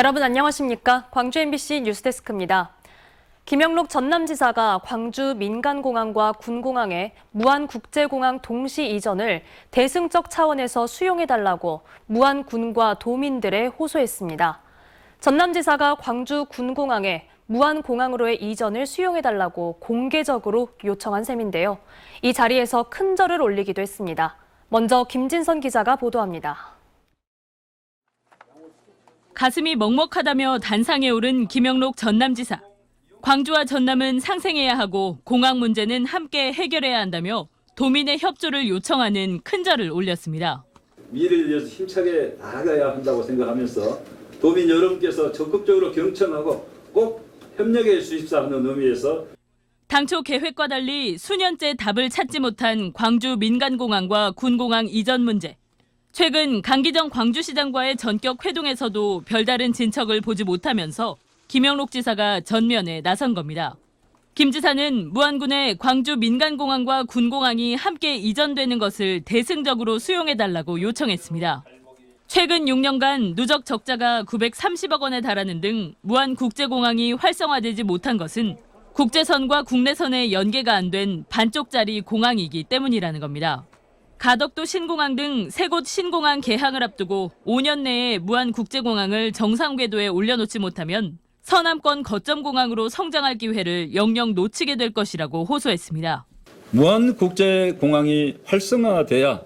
여러분 안녕하십니까? 광주 MBC 뉴스데스크입니다. 김영록 전남지사가 광주 민간공항과 군공항에 무안국제공항 동시 이전을 대승적 차원에서 수용해달라고 무안군과 도민들에 호소했습니다. 전남지사가 광주 군공항에 무안공항으로의 이전을 수용해달라고 공개적으로 요청한 셈인데요. 이 자리에서 큰 절을 올리기도 했습니다. 먼저 김진선 기자가 보도합니다. 가슴이 먹먹하다며 단상에 오른 김영록 전남지사. 광주와 전남은 상생해야 하고 공항 문제는 함께 해결해야 한다며 도민의 협조를 요청하는 큰 절을 올렸습니다. 미래를 위해서 힘차게 나아가야 한다고 생각하면서 도민 여러분께서 적극적으로 경청하고 꼭 협력해 주십사 하는 의미에서 당초 계획과 달리 수년째 답을 찾지 못한 광주 민간공항과 군공항 이전 문제. 최근 강기정 광주시장과의 전격 회동에서도 별다른 진척을 보지 못하면서 김영록 지사가 전면에 나선 겁니다. 김 지사는 무안군의 광주 민간공항과 군공항이 함께 이전되는 것을 대승적으로 수용해달라고 요청했습니다. 최근 6년간 누적 적자가 930억 원에 달하는 등 무안국제공항이 활성화되지 못한 것은 국제선과 국내선의 연계가 안 된 반쪽짜리 공항이기 때문이라는 겁니다. 가덕도 신공항 등 세 곳 신공항 개항을 앞두고 5년 내에 무안국제공항을 정상 궤도에 올려놓지 못하면 서남권 거점공항으로 성장할 기회를 영영 놓치게 될 것이라고 호소했습니다. 무안국제공항이 활성화돼야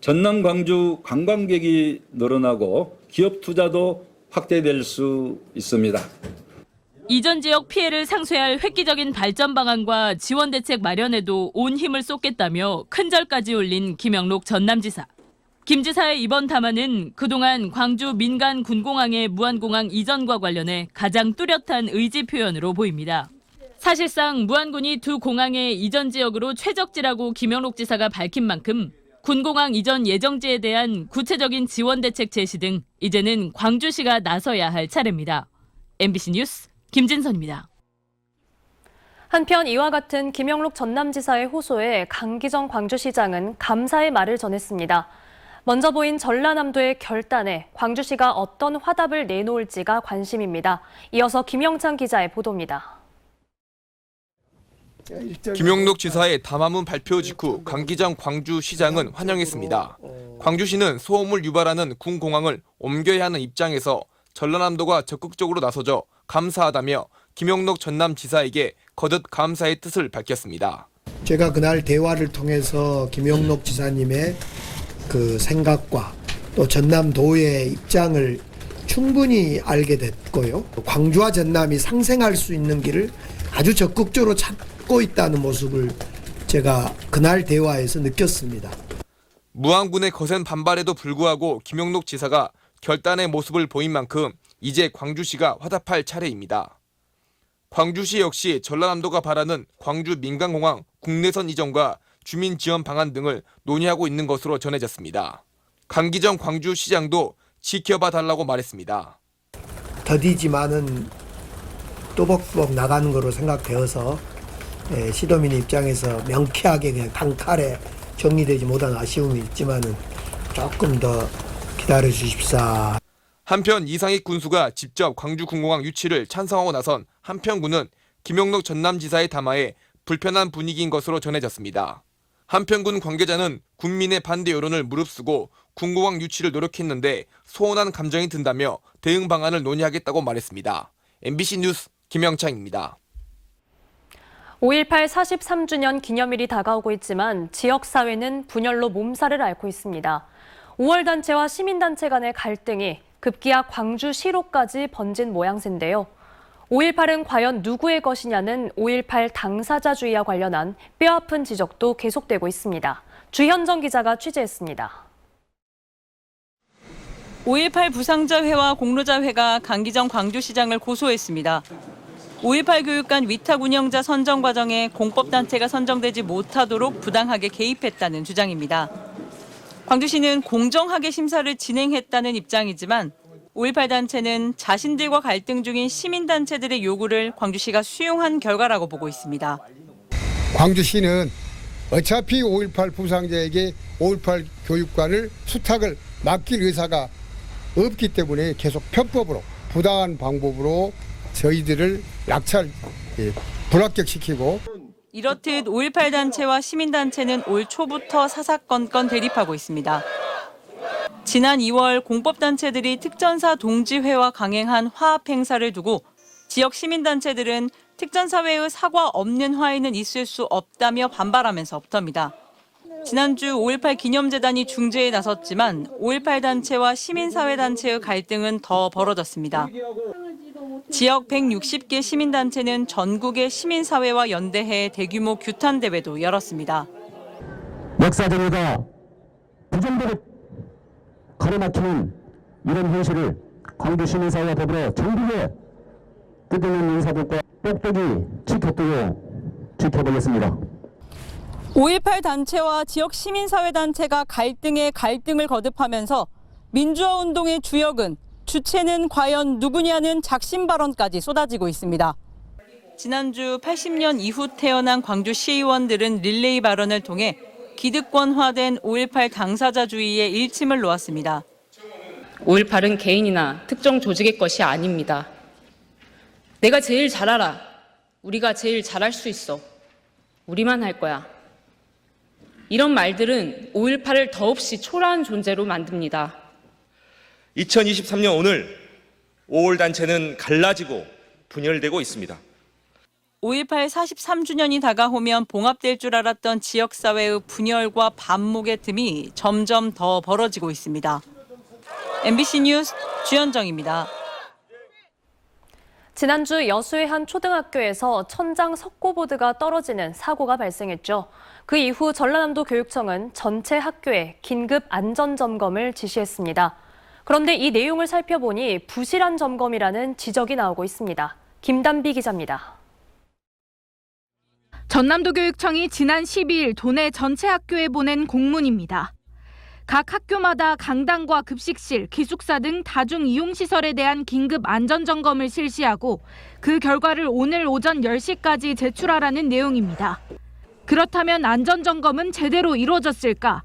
전남 광주 관광객이 늘어나고 기업 투자도 확대될 수 있습니다. 이전 지역 피해를 상쇄할 획기적인 발전 방안과 지원 대책 마련에도 온 힘을 쏟겠다며 큰 절까지 올린 김영록 전남지사. 김 지사의 이번 담화는 그동안 광주 민간 군공항의 무안공항 이전과 관련해 가장 뚜렷한 의지 표현으로 보입니다. 사실상 무안군이 두 공항의 이전 지역으로 최적지라고 김영록 지사가 밝힌 만큼 군공항 이전 예정지에 대한 구체적인 지원 대책 제시 등 이제는 광주시가 나서야 할 차례입니다. MBC 뉴스 김진선입니다. 한편 이와 같은 김영록 전남지사의 호소에 강기정 광주시장은 감사의 말을 전했습니다. 먼저 보인 전라남도의 결단에 광주시가 어떤 화답을 내놓을지가 관심입니다. 이어서 김영찬 기자의 보도입니다. 김영록 지사의 담화문 발표 직후 강기정 광주시장은 환영했습니다. 광주시는 소음을 유발하는 군공항을 옮겨야 하는 입장에서 전라남도가 적극적으로 나서줘 감사하다며 김영록 전남지사에게 거듭 감사의 뜻을 밝혔습니다. 제가 그날 대화를 통해서 김영록 지사님의 그 생각과 또 전남도의 입장을 충분히 알게 됐고요. 광주와 전남이 상생할 수 있는 길을 아주 적극적으로 찾고 있다는 모습을 제가 그날 대화에서 느꼈습니다. 무안군의 거센 반발에도 불구하고 김영록 지사가 결단의 모습을 보인 만큼 이제 광주시가 화답할 차례입니다. 광주시 역시 전라남도가 바라는 광주 민간공항 국내선 이전과 주민 지원 방안 등을 논의하고 있는 것으로 전해졌습니다. 강기정 광주시장도 지켜봐 달라고 말했습니다. 더디지만은 또박또박 나가는 거로 생각되어서 시도민 입장에서 명쾌하게 그냥 단칼에 정리되지 못한 아쉬움이 있지만은 조금 더 기다려 주십사. 한편 이상익 군수가 직접 광주 군공항 유치를 찬성하고 나선 한편군은 김영록 전남지사의 담화에 불편한 분위기인 것으로 전해졌습니다. 한편군 관계자는 군민의 반대 여론을 무릅쓰고 군공항 유치를 노력했는데 소원한 감정이 든다며 대응 방안을 논의하겠다고 말했습니다. MBC 뉴스 김영창입니다. 5.18 43주년 기념일이 다가오고 있지만 지역사회는 분열로 몸살을 앓고 있습니다. 5월 단체와 시민단체 간의 갈등이 급기야 광주시로까지 번진 모양새인데요. 5.18은 과연 누구의 것이냐는 5.18 당사자주의와 관련한 뼈아픈 지적도 계속되고 있습니다. 주현정 기자가 취재했습니다. 5.18 부상자회와 공로자회가 강기정 광주시장을 고소했습니다. 5.18 교육관 위탁 운영자 선정 과정에 공법단체가 선정되지 못하도록 부당하게 개입했다는 주장입니다. 광주시는 공정하게 심사를 진행했다는 입장이지만 5.18 단체는 자신들과 갈등 중인 시민단체들의 요구를 광주시가 수용한 결과라고 보고 있습니다. 광주시는 어차피 5.18 부상자에게 5.18 교육관을 수탁을 맡길 의사가 없기 때문에 계속 편법으로 부당한 방법으로 저희들을 불합격시키고 이렇듯 5.18 단체와 시민단체는 올 초부터 사사건건 대립하고 있습니다. 지난 2월 공법단체들이 특전사 동지회와 강행한 화합 행사를 두고 지역 시민단체들은 특전사회의 사과 없는 화해는 있을 수 없다며 반발하면서부터입니다. 지난주 5.18 기념재단이 중재에 나섰지만 5.18 단체와 시민사회단체의 갈등은 더 벌어졌습니다. 지역 160개 시민단체는 전국의 시민사회와 연대해 대규모 규탄대회도 열었습니다. 역사정의가 부정되고 가로막히는 이런 현실을 광주 시민사회와 더불어 전국의 뜻있는 인사들과 똑똑히 지켜보겠습니다. 5.18 단체와 지역 시민사회단체가 갈등에 갈등을 거듭하면서 민주화운동의 주역은 주체는 과연 누구냐는 작심 발언까지 쏟아지고 있습니다. 지난주 80년 이후 태어난 광주 시의원들은 릴레이 발언을 통해 기득권화된 5.18 당사자주의의 일침을 놓았습니다. 5.18은 개인이나 특정 조직의 것이 아닙니다. 내가 제일 잘 알아. 우리가 제일 잘할 수 있어. 우리만 할 거야. 이런 말들은 5.18을 더없이 초라한 존재로 만듭니다. 2023년 오늘 5월 단체는 갈라지고 분열되고 있습니다. 5.18 43주년이 다가오면 봉합될 줄 알았던 지역사회의 분열과 반목의 틈이 점점 더 벌어지고 있습니다. MBC 뉴스 주현정입니다. 지난주 여수의 한 초등학교에서 천장 석고보드가 떨어지는 사고가 발생했죠. 그 이후 전라남도 교육청은 전체 학교에 긴급 안전점검을 지시했습니다. 그런데 이 내용을 살펴보니 부실한 점검이라는 지적이 나오고 있습니다. 김단비 기자입니다. 전남도 교육청이 지난 12일 도내 전체 학교에 보낸 공문입니다. 각 학교마다 강당과 급식실, 기숙사 등 다중 이용시설에 대한 긴급 안전점검을 실시하고 그 결과를 오늘 오전 10시까지 제출하라는 내용입니다. 그렇다면 안전점검은 제대로 이루어졌을까?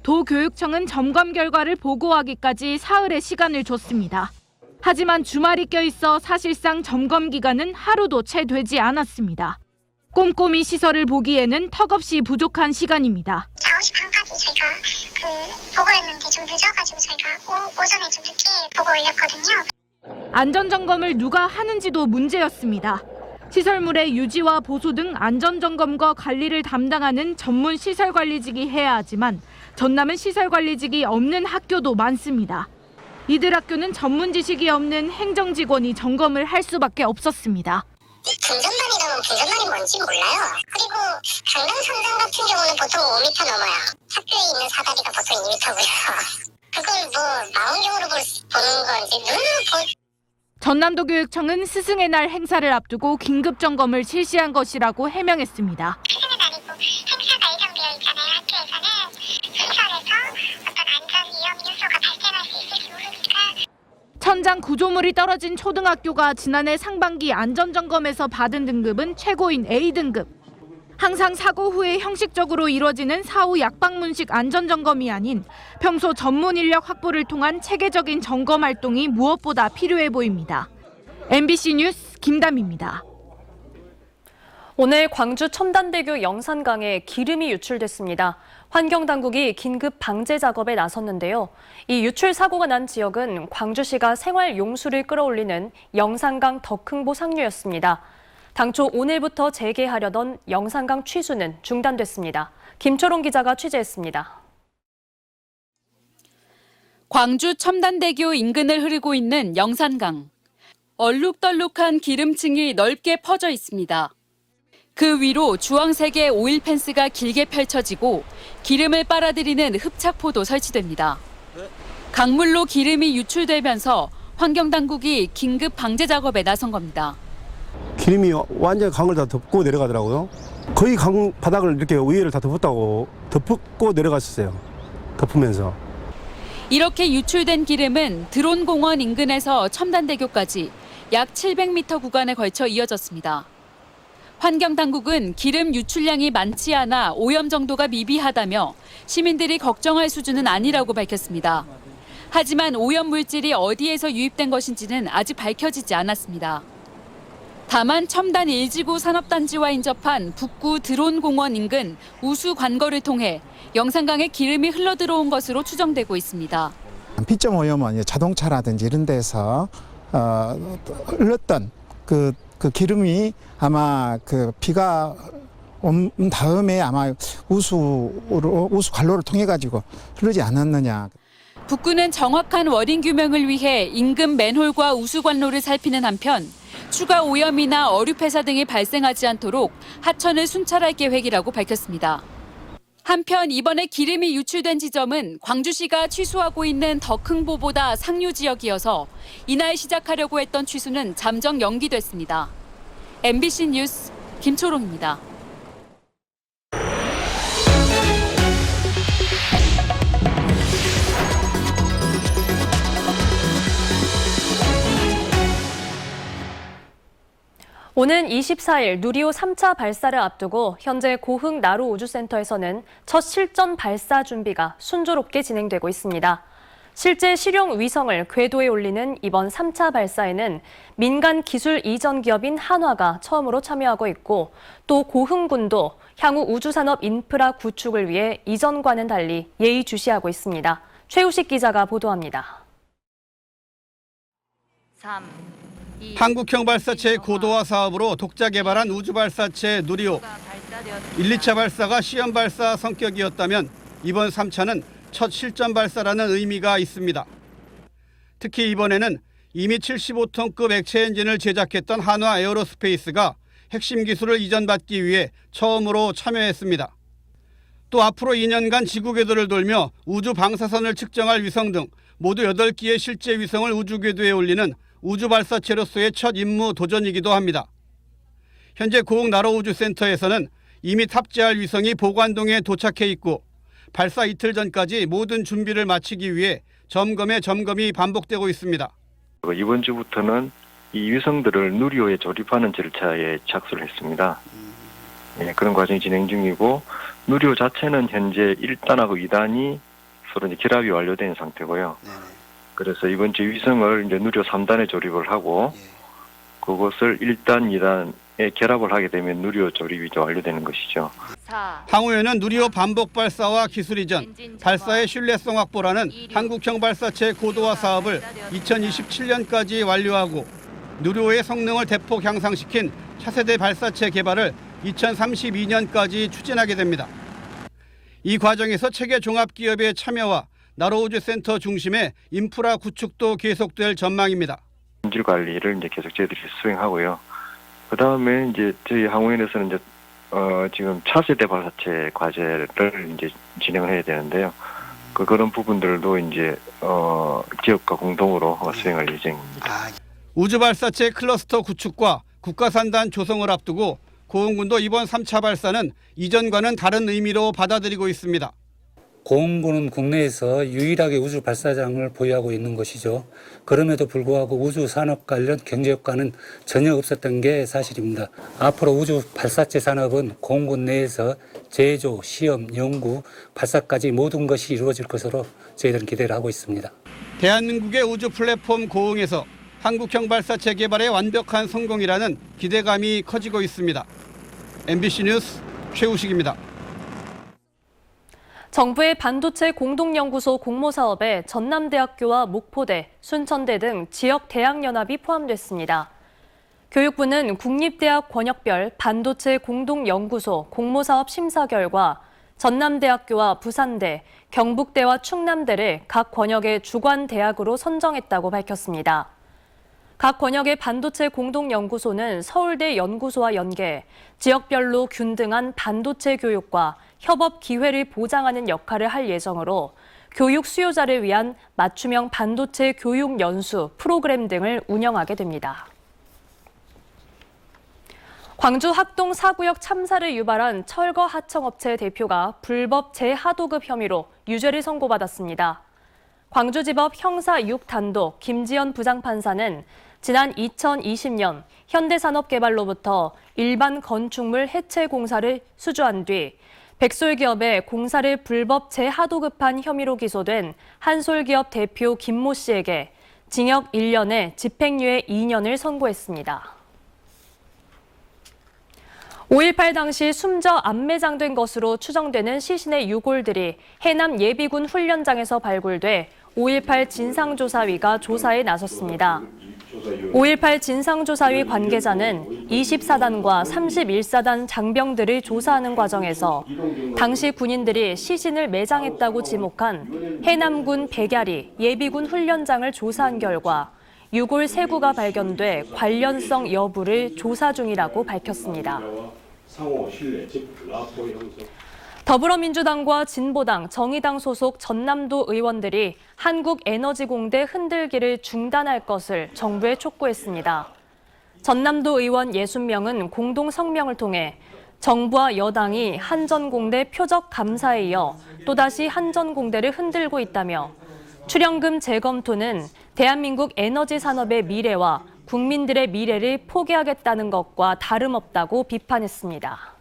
도교육청은 점검 결과를 보고하기까지 사흘의 시간을 줬습니다. 하지만 주말이 껴있어 사실상 점검 기간은 하루도 채 되지 않았습니다. 꼼꼼히 시설을 보기에는 턱없이 부족한 시간입니다. 4시 반까지 저희가 보고했는데 좀 늦어가지고 저희가 오전에 좀 늦게 보고 올렸거든요. 안전점검을 누가 하는지도 문제였습니다. 시설물의 유지와 보수 등 안전점검과 관리를 담당하는 전문 시설관리직이 해야 하지만 전남은 시설관리직이 없는 학교도 많습니다. 이들 학교는 전문 지식이 없는 행정직원이 점검을 할 수밖에 없었습니다. 분전반이라면 분전반이 뭔지 몰라요. 그리고 강당 성당 같은 경우는 보통 5m 넘어요. 학교에 있는 사다리가 보통 2m고요. 그걸 뭐 망원경으로 보는 건지 눈으로 전남도 교육청은 스승의 날 행사를 앞두고 긴급 점검을 실시한 것이라고 해명했습니다. 스승의 날이고 행사가 예정되어 있잖아요. 학교에서는 시설에서 어떤 안전 위험 요소가 발생할 수 있을지 모르니까. 천장 구조물이 떨어진 초등학교가 지난해 상반기 안전점검에서 받은 등급은 최고인 A등급. 항상 사고 후에 형식적으로 이뤄지는 사후 약방문식 안전점검이 아닌 평소 전문 인력 확보를 통한 체계적인 점검 활동이 무엇보다 필요해 보입니다. MBC 뉴스 김담입니다. 오늘 광주 첨단대교 영산강에 기름이 유출됐습니다. 환경당국이 긴급 방제 작업에 나섰는데요. 이 유출 사고가 난 지역은 광주시가 생활용수를 끌어올리는 영산강 덕흥보 상류였습니다. 당초 오늘부터 재개하려던 영산강 취수는 중단됐습니다. 김초롱 기자가 취재했습니다. 광주 첨단대교 인근을 흐르고 있는 영산강. 얼룩덜룩한 기름층이 넓게 퍼져 있습니다. 그 위로 주황색의 오일 펜스가 길게 펼쳐지고 기름을 빨아들이는 흡착포도 설치됩니다. 강물로 기름이 유출되면서 환경당국이 긴급 방제 작업에 나선 겁니다. 기름이 완전히 강을 다 덮고 내려가더라고요. 거의 강 바닥을 이렇게 위에를 다 덮고 내려갔었어요. 덮으면서. 이렇게 유출된 기름은 드론공원 인근에서 첨단대교까지 약 700m 구간에 걸쳐 이어졌습니다. 환경당국은 기름 유출량이 많지 않아 오염 정도가 미비하다며 시민들이 걱정할 수준은 아니라고 밝혔습니다. 하지만 오염물질이 어디에서 유입된 것인지는 아직 밝혀지지 않았습니다. 다만 첨단 1지구 산업단지와 인접한 북구 드론공원 인근 우수 관거를 통해 영산강에 기름이 흘러들어온 것으로 추정되고 있습니다. 피점 오염은 자동차라든지 이런 데서 흘렀던 그 기름이 아마 그 비가 온 다음에 아마 우수 관로를 통해 가지고 흐르지 않았느냐. 북구는 정확한 원인 규명을 위해 인근 맨홀과 우수 관로를 살피는 한편 추가 오염이나 어류 폐사 등이 발생하지 않도록 하천을 순찰할 계획이라고 밝혔습니다. 한편 이번에 기름이 유출된 지점은 광주시가 취수하고 있는 덕흥보보다 상류 지역이어서 이날 시작하려고 했던 취수는 잠정 연기됐습니다. MBC 뉴스 김초롱입니다. 오는 24일 누리호 3차 발사를 앞두고 현재 고흥 나로 우주센터에서는 첫 실전 발사 준비가 순조롭게 진행되고 있습니다. 실제 실용 위성을 궤도에 올리는 이번 3차 발사에는 민간 기술 이전 기업인 한화가 처음으로 참여하고 있고 또 고흥군도 향후 우주산업 인프라 구축을 위해 이전과는 달리 예의주시하고 있습니다. 최우식 기자가 보도합니다. 한국형 발사체의 고도화 사업으로 독자 개발한 우주발사체 누리호. 1, 2차 발사가 시험 발사 성격이었다면 이번 3차는 첫 실전 발사라는 의미가 있습니다. 특히 이번에는 이미 75톤급 액체 엔진을 제작했던 한화 에어로스페이스가 핵심 기술을 이전받기 위해 처음으로 참여했습니다. 또 앞으로 2년간 지구 궤도를 돌며 우주 방사선을 측정할 위성 등 모두 8기의 실제 위성을 우주 궤도에 올리는 우주발사체로서의 첫 임무 도전이기도 합니다. 현재 고흥 나로우주센터에서는 이미 탑재할 위성이 보관동에 도착해 있고 발사 이틀 전까지 모든 준비를 마치기 위해 점검에 점검이 반복되고 있습니다. 이번 주부터는 이 위성들을 누리호에 조립하는 절차에 착수를 했습니다. 그런 과정이 진행 중이고 누리호 자체는 현재 1단하고 2단이 서로 이제 결합이 완료된 상태고요. 그래서 이번 주 위성을 이제 누리호 3단에 조립을 하고 그것을 1단, 2단에 결합을 하게 되면 누리호 조립이 이제 완료되는 것이죠. 향후에는 누리호 반복 발사와 기술 이전, 발사의 신뢰성 확보라는 한국형 발사체 고도화 사업을 2027년까지 완료하고 누리호의 성능을 대폭 향상시킨 차세대 발사체 개발을 2032년까지 추진하게 됩니다. 이 과정에서 체계 종합기업의 참여와 나로우주센터 중심의 인프라 구축도 계속될 전망입니다. 품질 관리를 이제 계속 저희들이 수행하고요. 그 다음에 이제 저희 항우연에서는 이제 지금 차세대 발사체 과제를 이제 진행을 해야 되는데요. 그런 부분들도 이제 기업과 공동으로 수행할 예정입니다. 우주 발사체 클러스터 구축과 국가산단 조성을 앞두고 고흥군도 이번 3차 발사는 이전과는 다른 의미로 받아들이고 있습니다. 고흥군은 국내에서 유일하게 우주 발사장을 보유하고 있는 것이죠. 그럼에도 불구하고 우주 산업 관련 경제 효과는 전혀 없었던 게 사실입니다. 앞으로 우주 발사체 산업은 고흥군 내에서 제조, 시험, 연구, 발사까지 모든 것이 이루어질 것으로 저희들은 기대를 하고 있습니다. 대한민국의 우주 플랫폼 고흥에서 한국형 발사체 개발의 완벽한 성공이라는 기대감이 커지고 있습니다. MBC 뉴스 최우식입니다. 정부의 반도체 공동연구소 공모 사업에 전남대학교와 목포대, 순천대 등 지역 대학연합이 포함됐습니다. 교육부는 국립대학 권역별 반도체 공동연구소 공모 사업 심사 결과 전남대학교와 부산대, 경북대와 충남대를 각 권역의 주관 대학으로 선정했다고 밝혔습니다. 각 권역의 반도체 공동연구소는 서울대 연구소와 연계, 지역별로 균등한 반도체 교육과 협업 기회를 보장하는 역할을 할 예정으로 교육 수요자를 위한 맞춤형 반도체 교육 연수 프로그램 등을 운영하게 됩니다. 광주 학동 4구역 참사를 유발한 철거 하청업체 대표가 불법 재하도급 혐의로 유죄를 선고받았습니다. 광주지법 형사 6단독 김지연 부장판사는 지난 2020년 현대산업개발로부터 일반 건축물 해체 공사를 수주한 뒤 백솔기업의 공사를 불법 재하도급한 혐의로 기소된 한솔기업 대표 김모 씨에게 징역 1년에 집행유예 2년을 선고했습니다. 5.18 당시 숨져 안매장된 것으로 추정되는 시신의 유골들이 해남 예비군 훈련장에서 발굴돼 5.18 진상조사위가 조사에 나섰습니다. 5.18 진상조사위 관계자는 24단과 31사단 장병들을 조사하는 과정에서 당시 군인들이 시신을 매장했다고 지목한 해남군 백야리 예비군 훈련장을 조사한 결과 유골 3구가 발견돼 관련성 여부를 조사 중이라고 밝혔습니다. 더불어민주당과 진보당, 정의당 소속 전남도 의원들이 한국에너지공대 흔들기를 중단할 것을 정부에 촉구했습니다. 전남도 의원 60명은 공동 성명을 통해 정부와 여당이 한전공대 표적 감사에 이어 또다시 한전공대를 흔들고 있다며 출연금 재검토는 대한민국 에너지 산업의 미래와 국민들의 미래를 포기하겠다는 것과 다름없다고 비판했습니다.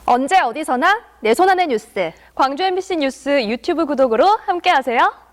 언제 어디서나 내 손 안의 뉴스. 광주 MBC 뉴스 유튜브 구독으로 함께하세요.